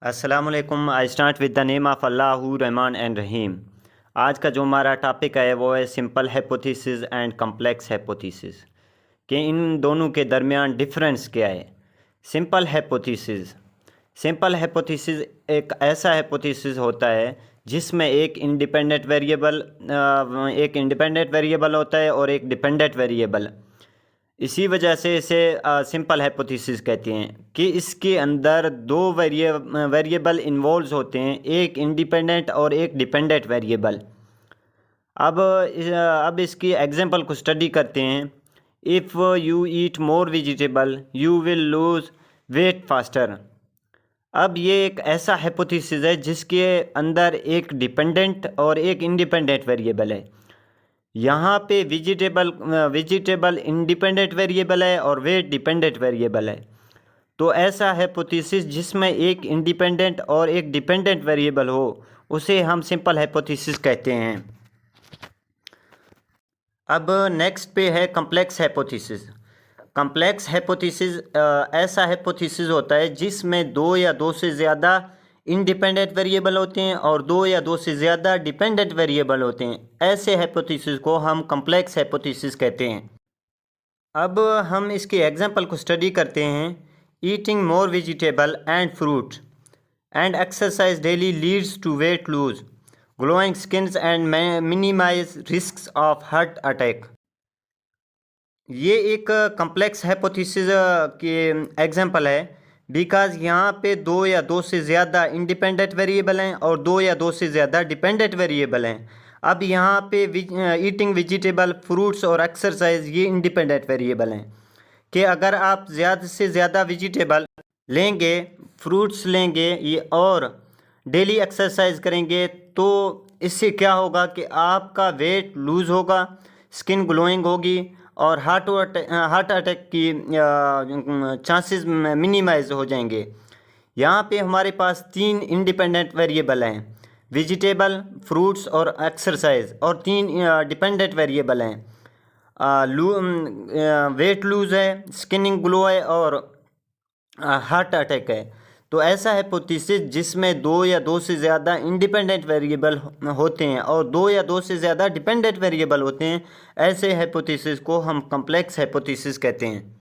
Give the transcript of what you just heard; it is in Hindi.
अस्सलामुअलैकुम। I start with the name of Allah Rahman and Rahim. आज का जो हमारा टॉपिक है वो है simple hypothesis and complex hypothesis कि इन दोनों के दरमियान डिफरेंस क्या है। सिंपल हाइपोथेसिस एक ऐसा हाइपोथेसिस होता है जिसमें एक इंडिपेंडेंट वेरिएबल होता है और एक डिपेंडेंट वेरिएबल। इसी वजह से इसे सिंपल हाइपोथेसिस कहते हैं कि इसके अंदर दो वेरिएबल इन्वॉल्व होते हैं, एक इंडिपेंडेंट और एक डिपेंडेंट वेरिएबल। अब इसकी एग्जांपल को स्टडी करते हैं। If you eat more vegetable you will lose weight faster. अब ये एक ऐसा हाइपोथेसिस है जिसके अंदर एक डिपेंडेंट और एक इंडिपेंडेंट वेरिएबल है। यहाँ पे वेजिटेबल इंडिपेंडेंट वेरिएबल है और वेट डिपेंडेंट वेरिएबल है। तो ऐसा हाइपोथेसिस जिसमें एक इंडिपेंडेंट और एक डिपेंडेंट वेरिएबल हो उसे हम सिंपल हाइपोथेसिस कहते हैं। अब नेक्स्ट पे है कम्प्लेक्स हाइपोथेसिस। कम्प्लेक्स हाइपोथेसिस ऐसा हाइपोथेसिस होता है जिसमें दो या दो से ज़्यादा इंडिपेंडेंट वेरिएबल होते हैं और दो या दो से ज़्यादा डिपेंडेंट वेरिएबल होते हैं। ऐसे हाइपोथेसिस को हम कम्प्लेक्स हाइपोथेसिस कहते हैं। अब हम इसके एग्जांपल को स्टडी करते हैं। Eating more vegetable and fruit and exercise daily leads to weight lose, glowing skins and minimize risk of heart attack. ये एक कम्प्लेक्स हाइपोथेसिस के एग्जांपल है बिकॉज यहाँ पे दो या दो से ज़्यादा इंडिपेंडेंट वेरिएबल हैं और दो या दो से ज़्यादा डिपेंडेंट वेरिएबल हैं। अब यहाँ पे ईटिंग वेजिटेबल, फ्रूट्स और एक्सरसाइज ये इंडिपेंडेंट वेरिएबल हैं कि अगर आप ज़्यादा से ज़्यादा वेजिटेबल लेंगे, फ्रूट्स लेंगे ये और डेली एक्सरसाइज करेंगे तो इससे क्या होगा कि आपका वेट लूज़ होगा, स्किन ग्लोइंग होगी और हार्ट अटैक की चांसेस मिनिमाइज हो जाएंगे। यहाँ पे हमारे पास तीन इंडिपेंडेंट वेरिएबल हैं, वेजिटेबल, फ्रूट्स और एक्सरसाइज, और तीन डिपेंडेंट वेरिएबल हैं, वेट लूज है, स्किनिंग ग्लो है और हार्ट अटैक है। तो ऐसा हाइपोथेसिस जिसमें दो या दो से ज़्यादा इंडिपेंडेंट वेरिएबल होते हैं और दो या दो से ज़्यादा डिपेंडेंट वेरिएबल होते हैं, ऐसे हाइपोथेसिस को हम कम्प्लेक्स हाइपोथेसिस कहते हैं।